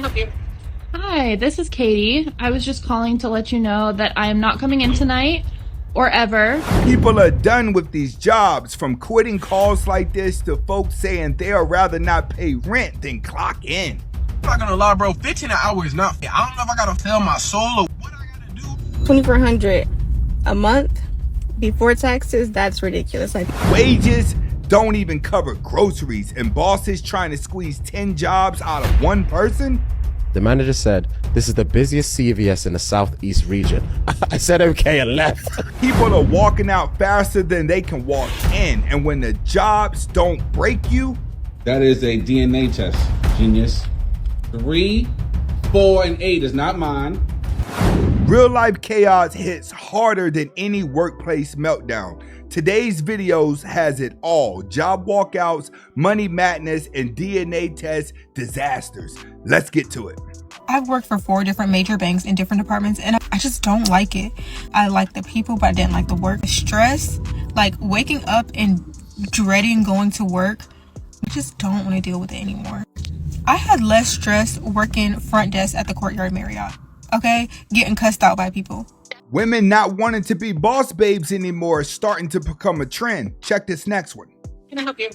help you? Hi, this is Katie. I was just calling to let you know that I am not coming in tonight or ever. People are done with these jobs, from quitting calls like this to folks saying they'd rather not pay rent than clock in. I'm not gonna lie, bro. 15 an hour is not fair. I don't know if I gotta sell my soul or what I gotta do. $2,400 a month before taxes, that's ridiculous. Wages don't even cover groceries, and bosses trying to squeeze 10 jobs out of one person? The manager said, "This is the busiest CVS in the Southeast region." I said okay and left. People are walking out faster than they can walk in, and when the jobs don't break you, that is a DNA test, genius. 3, 4, and 8 is not mine. Real life chaos hits harder than any workplace meltdown. Today's videos has it all: job walkouts, money madness, and DNA test disasters. Let's get to it. I've worked for 4 different major banks in different departments, and I just don't like it. I like the people, but I didn't like the work. The stress, like waking up and dreading going to work, I just don't want to deal with it anymore. I had less stress working front desk at the Courtyard Marriott, okay? Getting cussed out by people. Women not wanting to be boss babes anymore is starting to become a trend. Check this next one. Can I help you?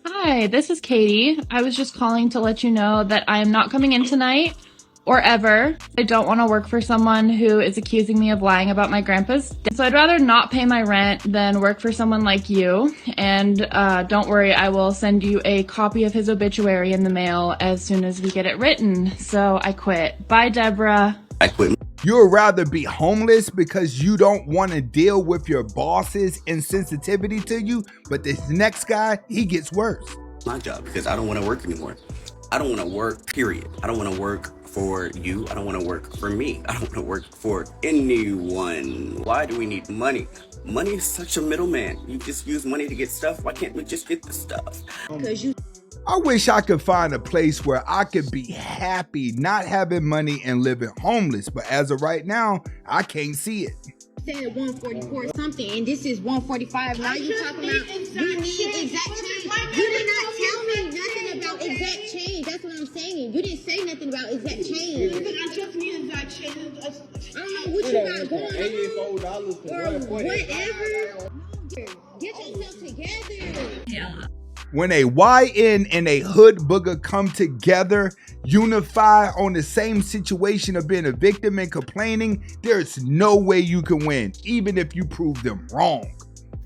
Hi, this is Katie. I was just calling to let you know that I am not coming in tonight or ever. I don't want to work for someone who is accusing me of lying about my grandpa's death. So I'd rather not pay my rent than work for someone like you. And don't worry, I will send you a copy of his obituary in the mail as soon as we get it written. So I quit. Bye, Deborah. I quit. You'd rather be homeless because you don't want to deal with your boss's insensitivity to you, but this next guy, he gets worse. My job, because I don't want to work anymore. I don't want to work, period. I don't want to work for you. I don't want to work for me. I don't want to work for anyone. Why do we need money? Money is such a middleman. You just use money to get stuff. Why can't we just get the stuff? I wish I could find a place where I could be happy not having money and living homeless, but as of right now, I can't see it. Said 144 something, and this is 145. Now you talking about you need exact change. You did not tell me nothing about exact change. That's what I'm saying. You didn't say nothing about exact change. I just need exact change. I don't know what you got going on or whatever. Get yourself together. Yeah. When a YN and a hood booger come together, unify on the same situation of being a victim and complaining, there's no way you can win, even if you prove them wrong.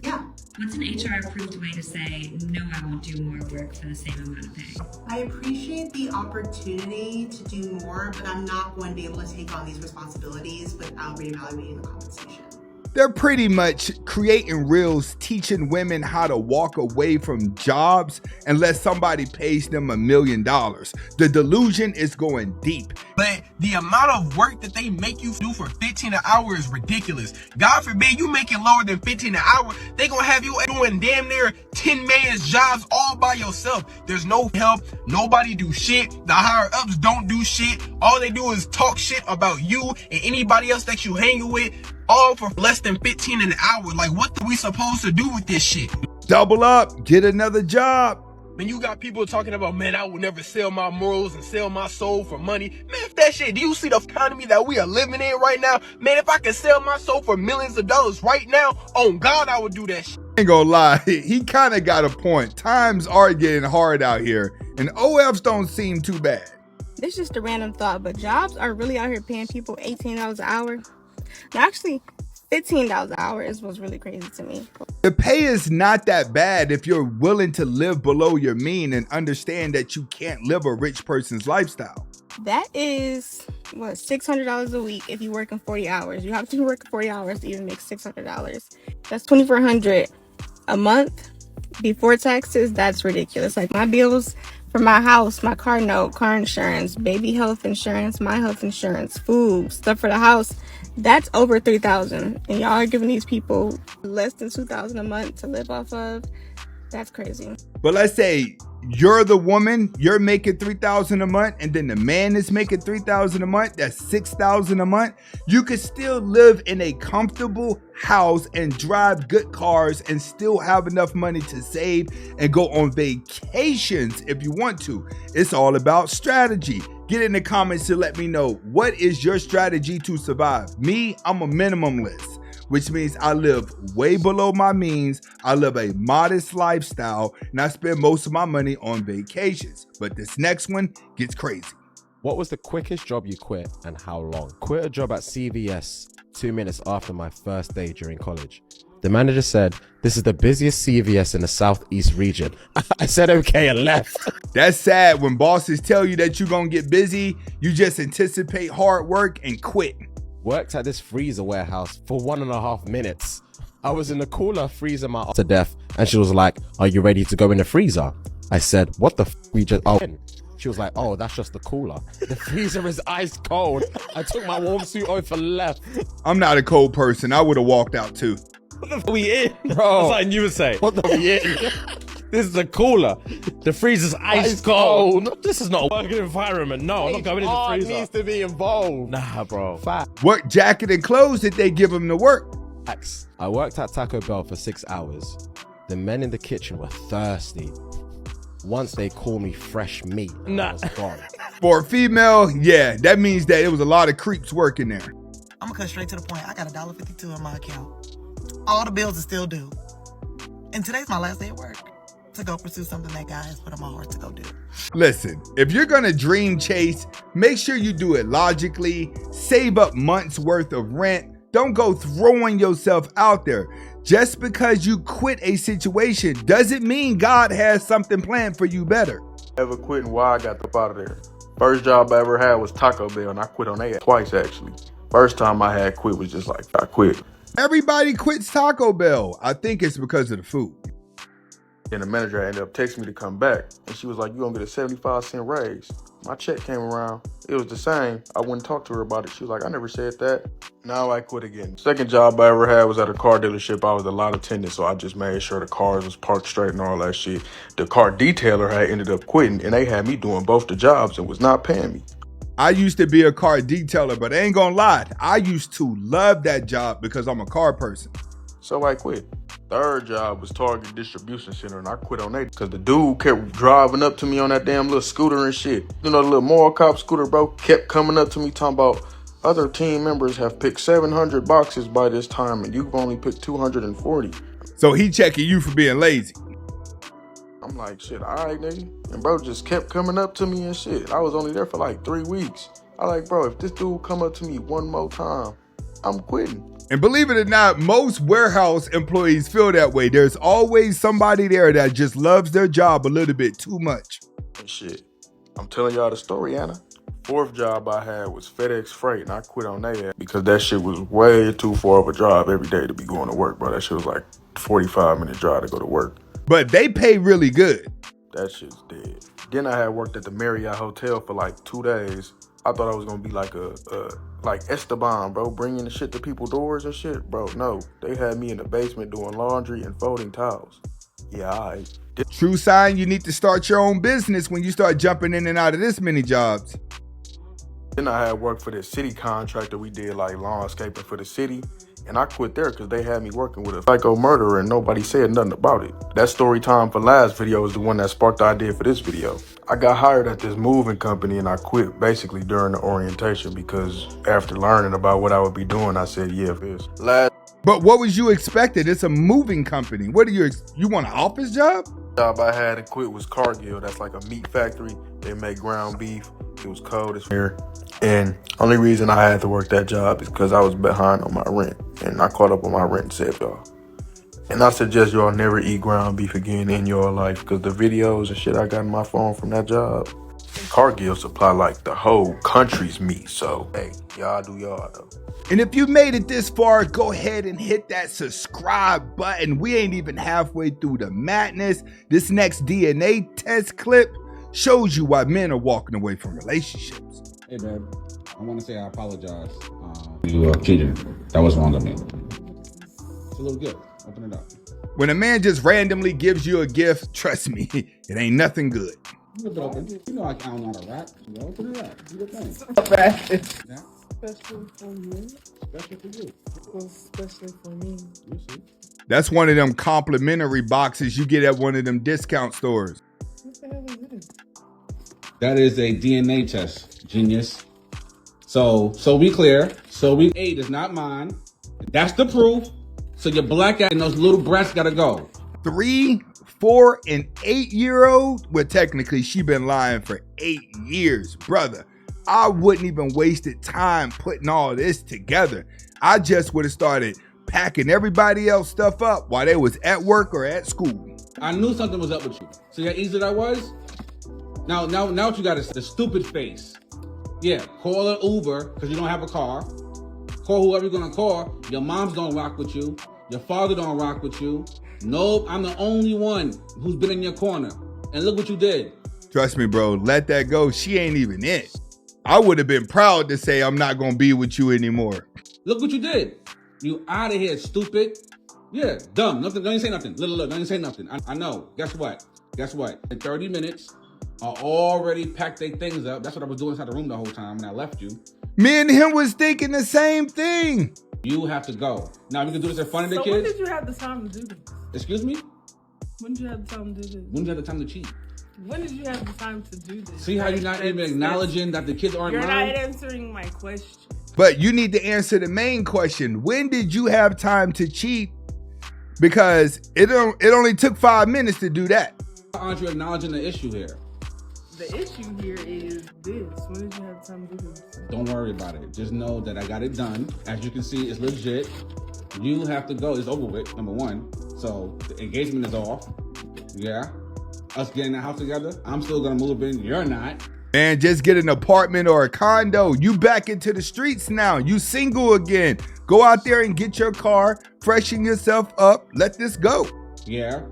Yeah. What's an HR-approved way to say, no, I won't do more work for the same amount of pay? I appreciate the opportunity to do more, but I'm not going to be able to take on these responsibilities without reevaluating the compensation. They're pretty much creating reels teaching women how to walk away from jobs unless somebody pays them $1 million. The delusion is going deep. But the amount of work that they make you do for 15 an hour is ridiculous. God forbid you make it lower than 15 an hour, they gonna have you doing damn near 10 man's jobs all by yourself. There's no help, nobody do shit, the higher ups don't do shit. All they do is talk shit about you and anybody else that you hanging with, all for less than 15 an hour. Like, what are we supposed to do with this shit? Double up, get another job. Man, you got people talking about, man, I would never sell my morals and sell my soul for money. Man, if that shit, do you see the economy that we are living in right now? Man, if I could sell my soul for millions of dollars right now, on God, I would do that shit. Ain't gonna lie, he kind of got a point. Times are getting hard out here, and OFs don't seem too bad. This is just a random thought, but jobs are really out here paying people $18 an hour. Now, actually, $15 an hour is what's really crazy to me. The pay is not that bad if you're willing to live below your mean and understand that you can't live a rich person's lifestyle. That is, what, $600 a week if you're working 40 hours. You have to be working 40 hours to even make $600. That's $2,400 a month before taxes. That's ridiculous. Like, my bills for my house, my car note, car insurance, baby health insurance, my health insurance, food, stuff for the house, that's over $3,000. And y'all are giving these people less than $2,000 a month to live off of. That's crazy. But let's say you're the woman, you're making $3,000 a month, and then the man is making $3,000 a month. That's $6,000 a month. You could still live in a comfortable house and drive good cars and still have enough money to save and go on vacations if you want to. It's all about strategy. Get in the comments to let me know, what is your strategy to survive? Me, I'm a minimalist, which means I live way below my means. I live a modest lifestyle, and I spend most of my money on vacations. But this next one gets crazy. What was the quickest job you quit and how long? Quit a job at CVS 2 minutes after my first day during college. The manager said, "This is the busiest CVS in the Southeast region." I said okay and left. That's sad when bosses tell you that you're gonna get busy, you just anticipate hard work and quit. Worked at this freezer warehouse for 1.5 minutes. I was in the cooler freezing my to death, and she was like, "Are you ready to go in the freezer?" I said, "What the f we just oh." She was like, "Oh, that's just the cooler. The freezer is ice cold." I took my warm suit off and left. I'm not a cold person. I would have walked out too. What the f we in? Bro. That's something you would say. What the we in? This is a cooler. The freezer's ice cold. This is not a working environment. No, I'm not going in the freezer. Needs to be involved. Nah, bro. What jacket and clothes did they give him to work? I worked at Taco Bell for 6 hours. The men in the kitchen were thirsty. Once they called me fresh meat, I was gone. For a female, yeah, that means that it was a lot of creeps working there. I'm gonna cut straight to the point. I got $1.52 in my account. All the bills are still due. And today's my last day at work to go pursue something that God has put on my heart to go do. Listen, if you're gonna dream chase, make sure you do it logically. Save up months worth of rent. Don't go throwing yourself out there. Just because you quit a situation doesn't mean God has something planned for you better. Ever quit and why I got up out of there. First job I ever had was Taco Bell, and I quit on that twice actually. First time I had quit was just like, I quit. Everybody quits Taco Bell. I think it's because of the food. And the manager ended up texting me to come back, and she was like, "You gonna get a 75-cent raise." My check came around, it was the same. I wouldn't talk to her about it. She was like, "I never said that." Now I quit again. Second job I ever had was at a car dealership. I was a lot attendant, so I just made sure the cars was parked straight and all that shit. The car detailer had ended up quitting, and they had me doing both the jobs and was not paying me. I used to be a car detailer, but I ain't gonna lie, I used to love that job because I'm a car person. So I quit. Third job was Target Distribution Center, and I quit on that because the dude kept driving up to me on that damn little scooter and shit. You know, the little mall cop scooter, bro, kept coming up to me talking about other team members have picked 700 boxes by this time, and you've only picked 240. So he checking you for being lazy. I'm like, shit, all right, nigga. And bro just kept coming up to me and shit. I was only there for like 3 weeks. I like, bro, if this dude come up to me one more time, I'm quitting. And believe it or not, most warehouse employees feel that way. There's always somebody there that just loves their job a little bit too much. And shit, I'm telling y'all the story, Anna. Fourth job I had was FedEx Freight, and I quit on that because that shit was way too far of a drive every day to be going to work, bro. That shit was like 45-minute drive to go to work. But they pay really good. That shit's dead. Then I had worked at the Marriott Hotel for like 2 days. I thought I was gonna be like like Esteban, bro, bringing the shit to people's doors and shit. Bro, no. They had me in the basement doing laundry and folding towels. Yeah, alright. True sign you need to start your own business when you start jumping in and out of this many jobs. Then I had worked for this city contractor. We did like landscaping for the city. And I quit there because they had me working with a psycho murderer and nobody said nothing about it. That story time for last video is the one that sparked the idea for this video. I got hired at this moving company and I quit basically during the orientation because after learning about what I would be doing, I said, yeah, this. But what was you expecting? It's a moving company. What are you want an office job? Job I had and quit was Cargill. That's like a meat factory. They make ground beef. It was cold as here. And only reason I had to work that job is because I was behind on my rent. And I caught up on my rent and saved y'all. And I suggest y'all never eat ground beef again in your life because the videos and shit I got in my phone from that job. And Cargill supply like the whole country's meat. So, hey, y'all do y'all though. And if you made it this far, go ahead and hit that subscribe button. We ain't even halfway through the madness. This next DNA test clip shows you why men are walking away from relationships. Hey, babe, I want to say I apologize. You cheated. That was wrong of me. It's a little gift. Open it up. When a man just randomly gives you a gift, trust me, it ain't nothing good. Leave it open. You know I don't know how to rap. So open it up. Do your thing. Yeah. Especially for me. Special for you. Especially for me. You see. That's one of them complimentary boxes you get at one of them discount stores. What the hell is this? That is a DNA test. Genius. So be clear. Spade is not mine. That's the proof. So your black ass and those little brats gotta go. 3, 4, and 8-year-old? Well, technically, she been lying for 8 years, brother. I wouldn't even wasted time putting all this together. I just would have started packing everybody else stuff up while they was at work or at school. I knew something was up with you. See how easy that was? Now what you got is the stupid face. Yeah, call an Uber because you don't have a car. Call whoever you're gonna call. Your moms don't rock with you. Your father don't rock with you. Nope, I'm the only one who's been in your corner. And look what you did. Trust me, bro, let that go. She ain't even it. I would have been proud to say I'm not gonna be with you anymore. Look what you did. You out of here, stupid. Yeah, dumb. Nothing. Don't even say nothing. Little, don't even say nothing. I know. Guess what? In 30 minutes, I already packed their things up. That's what I was doing inside the room the whole time when I left you. Me and him was thinking the same thing. You have to go. Now, we can do this in front of the So kids. when did you have the time to do this? Excuse me? When did you have the time to do this? When did you have the time to cheat? When did you have the time to do this? See how you're not even acknowledging that the kids aren't You're mine? not answering my question. But you need to answer the main question. When did you have time to cheat? Because it only took 5 minutes to do that. Aren't you acknowledging the issue here? The issue here is this. When did you have time to do this? Don't worry about it. Just know that I got it done. As you can see, it's legit. You have to go. It's over with, number one. So the engagement is off. Yeah. Us getting the house together. I'm still gonna move in. You're not. Man, just get an apartment or a condo. You back into the streets now. You single again. Go out there and get your car, freshen yourself up. Let this go. Yeah.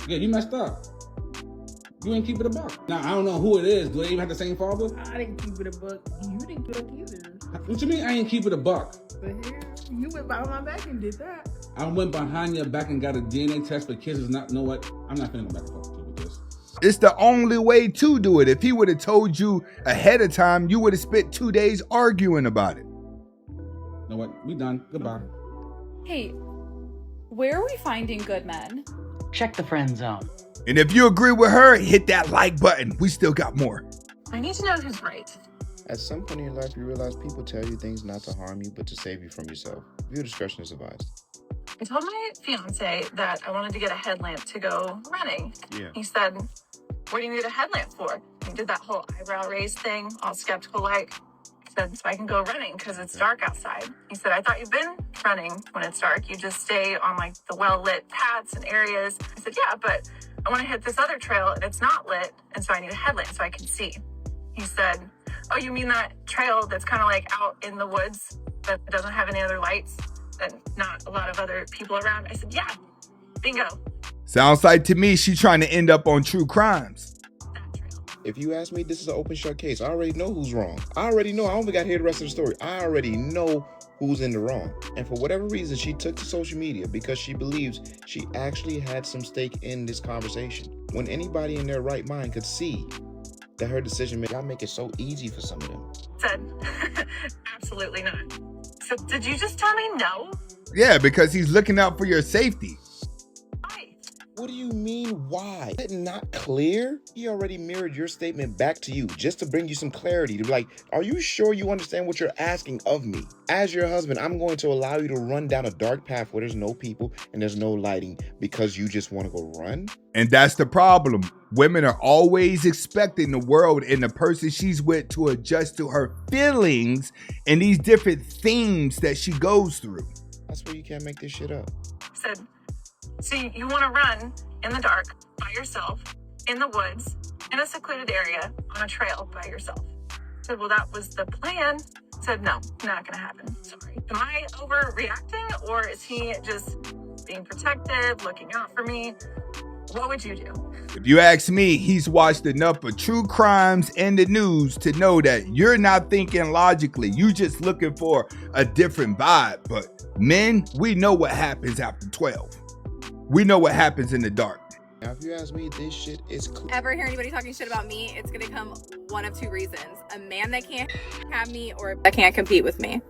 Yeah, you messed up. You ain't keep it a buck. Now, I don't know who it is. Do they even have the same father? I didn't keep it a buck. You didn't keep it either. What you mean I ain't keep it a buck? But here, you went behind my back and did that. I went behind your back and got a DNA test for kids. Is not know what? I'm not finna go back and forth with this. It's the only way to do it. If he would have told you ahead of time, you would have spent 2 days arguing about it. You know what? We done. Goodbye. Hey, where are we finding good men? Check the friend zone. And if you agree with her, hit that like button. We still got more. I need to know who's right. At some point in your life, you realize people tell you things not to harm you, but to save you from yourself. Viewer discretion is advised. I told my fiance that I wanted to get a headlamp to go running. Yeah. He said, what do you need a headlamp for? He did that whole eyebrow raise thing, all skeptical like. I said, so I can go running because it's dark outside. He said, I thought you've been running when it's dark. You just stay on like the well-lit paths and areas. I said, yeah, but I want to hit this other trail and it's not lit, and so I need a headlamp so I can see. He said, oh, you mean that trail that's kind of like out in the woods that doesn't have any other lights and not a lot of other people around? I said, yeah, bingo. Sounds like to me she trying to end up on true crimes. If you ask me, this is an open shut case. I already know who's wrong. I already know. I only got to hear the rest of the story. I already know who's in the wrong. And for whatever reason, she took to social media because she believes she actually had some stake in this conversation. When anybody in their right mind could see that her decision made, y'all make it so easy for some of them. Said, absolutely not. So did you just tell me no? Yeah, because he's looking out for your safety. What do you mean, why? Is it not clear? He already mirrored your statement back to you just to bring you some clarity. To be like, are you sure you understand what you're asking of me? As your husband, I'm going to allow you to run down a dark path where there's no people and there's no lighting because you just want to go run? And that's the problem. Women are always expecting the world and the person she's with to adjust to her feelings and these different themes that she goes through. That's where you can't make this shit up. Said, so you want to run in the dark by yourself, in the woods, in a secluded area, on a trail by yourself. Said, well, that was the plan. Said, no, not gonna happen. Sorry. Am I overreacting, or is he just being protective, looking out for me? What would you do? If you ask me, he's watched enough of true crimes and the news to know that you're not thinking logically. You just looking for a different vibe. But men, we know what happens after 12. We know what happens in the dark. Now, if you ask me, this shit is clear. Ever hear anybody talking shit about me, it's gonna come one of two reasons. A man that can't have me or that can't compete with me.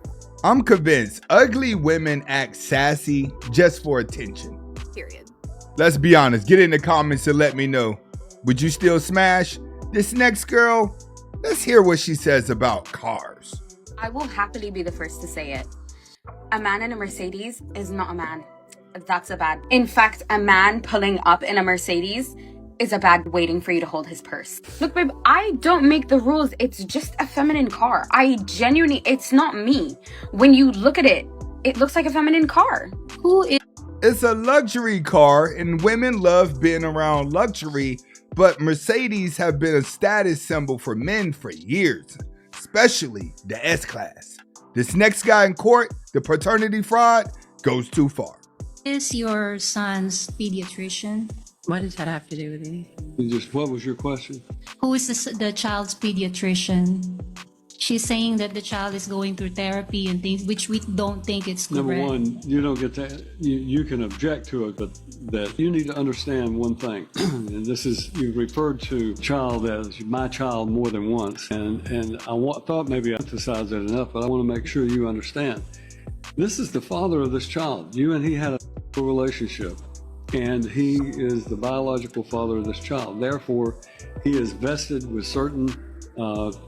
I'm convinced ugly women act sassy just for attention. Period. Let's be honest. Get in the comments and let me know. Would you still smash? This next girl, Let's hear what she says about cars. I will happily be the first to say it. A man in a Mercedes is not a man. That's a bad. In fact, a man pulling up in a Mercedes is a bad waiting for you to hold his purse. Look, babe, I don't make the rules. It's just a feminine car. I genuinely, it's not me. When you look at it, it looks like a feminine car. Who is... It's a luxury car, and women love being around luxury, but Mercedes have been a status symbol for men for years, especially the S-Class. This next guy in court, the paternity fraud, goes too far. Is your son's pediatrician? What does that have to do with anything? Just what was your question? Who is the child's pediatrician? She's saying that the child is going through therapy and things, which we don't think it's correct. Number one, you don't get that. You can object to it, but that you need to understand one thing. And this is, you referred to child as my child more than once. And I thought maybe I emphasized it enough, but I want to make sure you understand. This is the father of this child. You and he had a relationship, and he is the biological father of this child. Therefore, he is vested with certain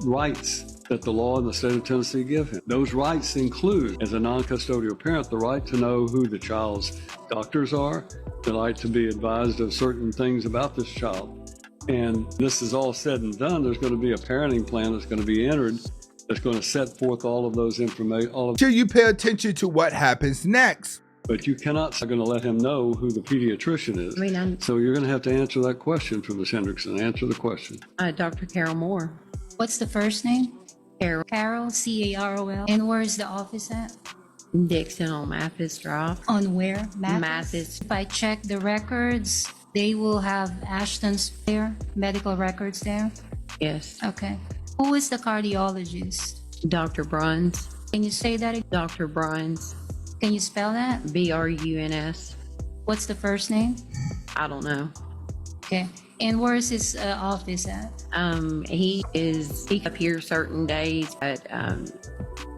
rights that the law in the state of Tennessee give him. Those rights include, as a non-custodial parent, the right to know who the child's doctors are, the right to be advised of certain things about this child. And this is all said and done, there's going to be a parenting plan that's going to be entered that's going to set forth all of those information. Sure, you pay attention to what happens next. But you cannot going to let him know who the pediatrician is. So you're going to have to answer that question for Ms. Hendrickson. Answer the question. Dr. Carol Moore. What's the first name? Carol. Carol, C-A-R-O-L. And where's the office at? Dixon on Mathis Drive. On where? Mathis. If I check the records, they will have Ashton's there, medical records there? Yes. Okay. Who is the cardiologist? Dr. Bruns. Can you say that again? Dr. Bruns. Can you spell that? B-R-U-N-S. What's the first name? I don't know. Okay. And where is his office at? He appears certain days at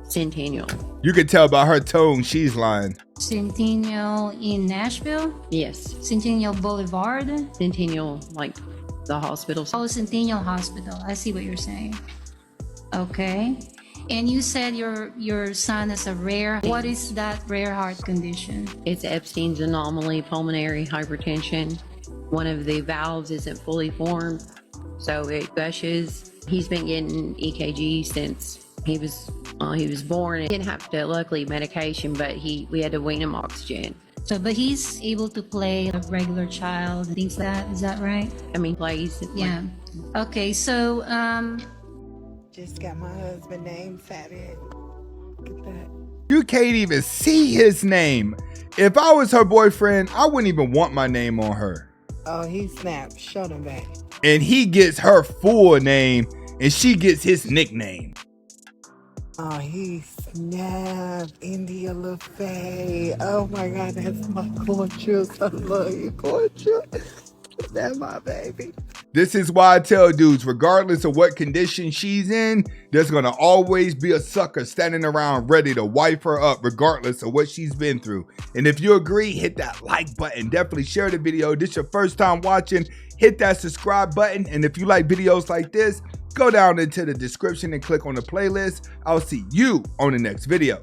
Centennial. You can tell by her tone she's lying. Centennial in Nashville? Yes. Centennial Boulevard? Centennial, like the hospital. Oh, Centennial Hospital. I see what you're saying. Okay. And you said your son is a rare. What is that rare heart condition? It's Epstein's anomaly, pulmonary hypertension. One of the valves isn't fully formed, so it gushes. He's been getting EKG since he was born. He didn't have to, luckily, medication, but we had to wean him oxygen. So, but he's able to play a regular child, things like that. Is that right? I mean, plays. Yeah. Okay. So, just got my husband named Fabian. Look at that. You can't even see his name. If I was her boyfriend, I wouldn't even want my name on her. Oh, he snapped. Show them back. And he gets her full name, and she gets his nickname. Oh, he snapped. India LaFay. Oh my God, that's my gorgeous. I love you, gorgeous. That's my baby. This is why I tell dudes, regardless of what condition she's in, there's going to always be a sucker standing around ready to wipe her up regardless of what she's been through. And if you agree, hit that like button. Definitely share the video. This is your first time watching, hit that subscribe button. And if you like videos like this, go down into the description and click on the playlist. I'll see you on the next video.